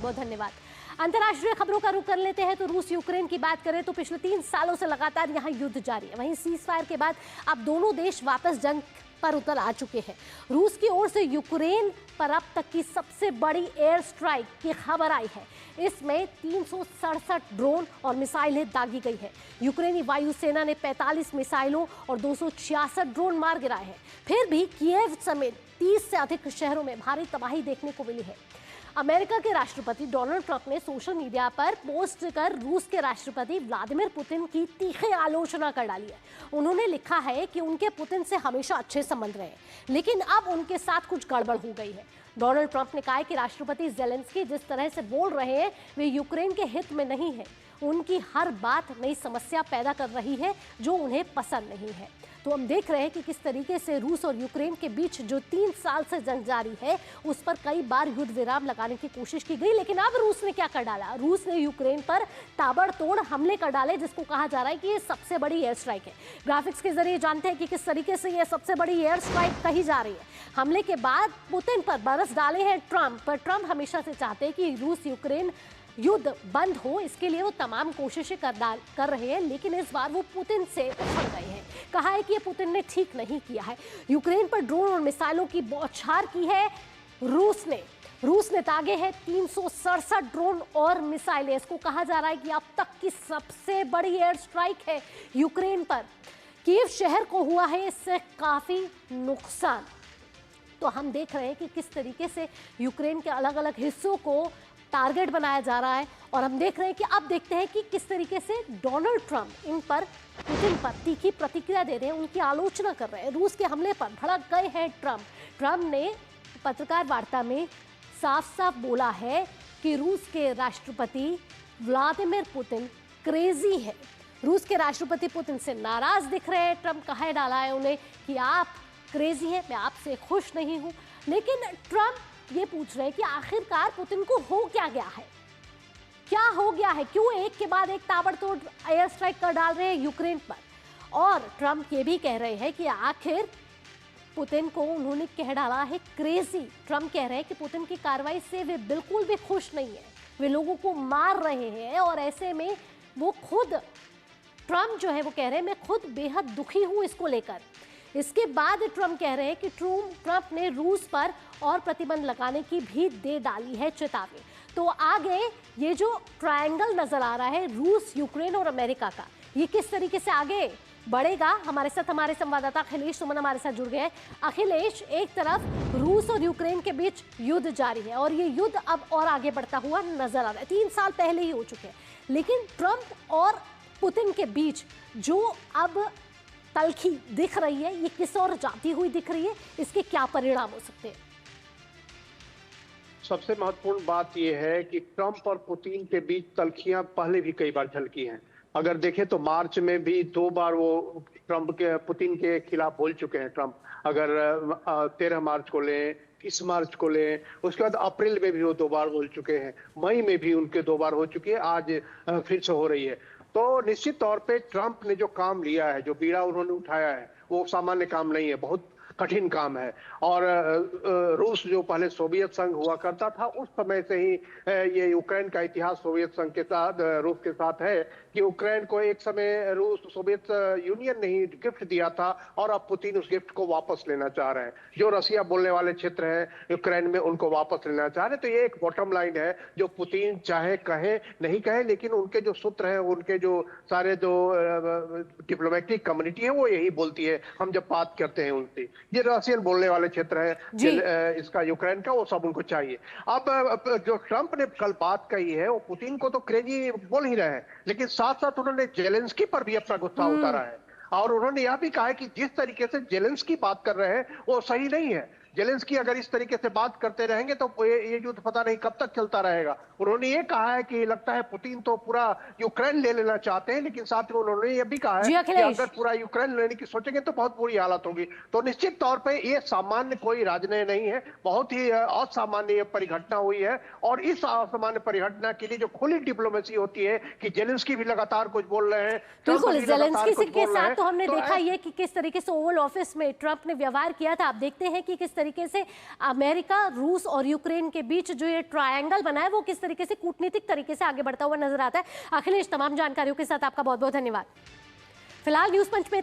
बहुत धन्यवाद। अंतर्राष्ट्रीय खबरों का रुख कर लेते हैं। तो रूस यूक्रेन की बात करें तो पिछले 3 सालों से लगातार यहाँ युद्ध जारी है। वहीं सीज फायर के बाद अब दोनों देश वापस जंग पर उतर आ चुके हैं। रूस की ओर से यूक्रेन पर अब तक की सबसे बड़ी एयर स्ट्राइक की खबर आई है। इसमें 367 ड्रोन और मिसाइलें दागी गई है। यूक्रेनी वायुसेना ने 45 मिसाइलों और 266 ड्रोन मार गिराए हैं। फिर भी कीव समेत 30 से अधिक शहरों में भारी तबाही देखने को मिली है। अमेरिका के राष्ट्रपति डोनाल्ड ट्रंप ने सोशल मीडिया पर पोस्ट कर रूस के राष्ट्रपति व्लादिमीर पुतिन की तीखी आलोचना कर डाली है। उन्होंने लिखा है कि उनके पुतिन से हमेशा अच्छे संबंध रहे, लेकिन अब उनके साथ कुछ गड़बड़ हो गई है। डोनाल्ड ट्रंप ने कहा है कि राष्ट्रपति ज़ेलेंस्की जिस तरह से बोल रहे हैं वे यूक्रेन के हित में नहीं है। उनकी हर बात नई समस्या पैदा कर रही है जो उन्हें पसंद नहीं है। तो हम देख रहे हैं कि किस तरीके से रूस और यूक्रेन के बीच जो 3 साल से जंग जारी है उस पर कई बार युद्ध विराम लगाने की कोशिश की गई, लेकिन अब रूस ने क्या कर डाला? रूस ने यूक्रेन पर ताबड़तोड़ हमले कर डाले, जिसको कहा जा रहा है कि ये सबसे बड़ी एयर स्ट्राइक है। ग्राफिक्स के जरिए जानते हैं कि किस तरीके से ये सबसे बड़ी एयर स्ट्राइक कही जा रही है। हमले के बाद पुतिन पर बरस डाले हैं ट्रंप, पर ट्रंप हमेशा से चाहते हैं कि रूस यूक्रेन युद्ध बंद हो, इसके लिए वो तमाम कोशिशें कर रहे हैं, लेकिन इस बार वो पुतिन से उछल गए हैं। कहा है कि ये पुतिन ने ठीक नहीं किया है। यूक्रेन पर ड्रोन और मिसाइलों की बौछार की है रूस ने दागे हैं 367 ड्रोन और मिसाइलें। इसको कहा जा रहा है कि अब तक की सबसे बड़ी एयर स्ट्राइक है यूक्रेन पर। कीव शहर को हुआ है इससे काफी नुकसान। तो हम देख रहे हैं कि किस तरीके से यूक्रेन के अलग अलग हिस्सों को टारगेट बनाया जा रहा है, और हम देख रहे हैं कि अब देखते हैं कि किस तरीके से डोनाल्ड ट्रंप पुतिन पर तीखी प्रतिक्रिया दे रहे हैं, उनकी आलोचना कर रहे हैं। रूस के हमले पर भड़क गए हैं ट्रंप ने पत्रकार वार्ता में साफ साफ बोला है कि रूस के राष्ट्रपति व्लादिमीर पुतिन क्रेजी है। रूस के राष्ट्रपति पुतिन से नाराज दिख रहे हैं। ट्रंप कहा डाला है उन्हें कि आप क्रेजी हैं, मैं आपसे खुश नहीं हूं। लेकिन ट्रंप ये पूछ रहे हैं कि आखिरकार पुतिन को हो क्या गया है, क्या हो गया है, क्यों एक के बाद एक ताबड़तोड़ एयर स्ट्राइक कर डाल रहे हैं यूक्रेन पर। और ट्रंप ये भी कह रहे हैं कि आखिर पुतिन को उन्होंने कह डाला है क्रेजी। ट्रंप कह रहे हैं कि पुतिन की कार्रवाई से वे बिल्कुल भी खुश नहीं है, वे लोगों को मार रहे हैं, और ऐसे में वो खुद ट्रंप जो है वो कह रहे हैं मैं खुद बेहद दुखी हूं इसको लेकर। इसके बाद ट्रंप कह रहे हैं कि ट्रंप ने रूस पर और प्रतिबंध लगाने की भी दे डाली है चेतावनी। तो आगे ये जो ट्रायंगल नजर आ रहा है रूस, यूक्रेन और अमेरिका का, ये किस तरीके से आगे बढ़ेगा? हमारे साथ हमारे संवाददाता अखिलेश सुमन हमारे साथ जुड़ गए हैं। अखिलेश, एक तरफ रूस और यूक्रेन के बीच युद्ध जारी है और ये युद्ध अब और आगे बढ़ता हुआ नजर आ रहा है। 3 साल पहले ही हो चुके हैं, लेकिन ट्रंप और पुतिन के बीच जो अब तलखी दिख रही है ये किस ओर जाती हुई दिख रही है, इसके क्या परिणाम हो सकते हैं? सबसे महत्वपूर्ण बात यह है कि ट्रंप और पुतिन के बीच तलखियां पहले भी कई बार झलकी हैं। अगर देखें तो मार्च में भी 2 बार वो पुतिन के खिलाफ बोल चुके हैं ट्रंप। अगर 13 मार्च को लें, 30 मार्च को लें, उसके बाद अप्रैल में भी वो 2 बार बोल चुके हैं, मई में भी उनके 2 बार हो चुकी है, आज फिर से हो रही है। तो निश्चित तौर पे ट्रंप ने जो काम लिया है, जो बीड़ा उन्होंने उठाया है, वो सामान्य काम नहीं है, बहुत कठिन काम है। और रूस जो पहले सोवियत संघ हुआ करता था, उस समय से ही ये यूक्रेन का इतिहास सोवियत संघ के साथ, रूस के साथ है कि यूक्रेन को एक समय रूस सोवियत यूनियन ने ही गिफ्ट दिया था, और अब पुतिन उस गिफ्ट को वापस लेना चाह रहे हैं। जो रसिया बोलने वाले क्षेत्र हैं यूक्रेन में, उनको वापस लेना चाह रहे हैं। तो ये एक बॉटम लाइन है जो पुतिन चाहे कहे नहीं कहे, लेकिन उनके जो सूत्र है, उनके जो सारे जो डिप्लोमेटिक कम्युनिटी है वो यही बोलती है हम जब बात करते हैं उनसे। ये रशियन बोलने वाले क्षेत्र है इसका यूक्रेन का, वो सब उनको चाहिए। अब जो ट्रंप ने कल बात कही है, वो पुतिन को तो क्रेजी बोल ही रहे हैं, लेकिन साथ साथ उन्होंने जेलेंस्की पर भी अपना गुस्सा उतारा है। और उन्होंने यह भी कहा है कि जिस तरीके से जेलेंस्की बात कर रहे हैं वो सही नहीं है। जेलेंस्की अगर इस तरीके से बात करते रहेंगे तो ये युद्ध पता नहीं कब तक चलता रहेगा। उन्होंने ये कहा है कि लगता है पुतिन तो पूरा यूक्रेन ले लेना चाहते हैं, लेकिन साथ में उन्होंने ये भी कहा है कि अगर पूरा यूक्रेन लेने की सोचेंगे तो बहुत बुरी हालत होगी। तो निश्चित तौर पे ये सामान्य कोई राजनय नहीं है, बहुत ही असामान्य परिघटना हुई है। और इस असामान्य परिघटना के लिए जो खुली डिप्लोमेसी होती है कि जेलेंस्की भी लगातार कुछ बोल रहे हैं, बिल्कुल जेलेंस्की के साथ तो हमने देखा ये कि किस तरीके से ओवल ऑफिस में ट्रंप ने व्यवहार किया था। आप देखते हैं कि किस तरीके से अमेरिका, रूस और यूक्रेन के बीच जो ये ट्रायंगल बना है वो किस तरीके से कूटनीतिक तरीके से आगे बढ़ता हुआ नजर आता है। अखिलेश, तमाम जानकारियों के साथ आपका बहुत बहुत धन्यवाद। फिलहाल न्यूज पंच में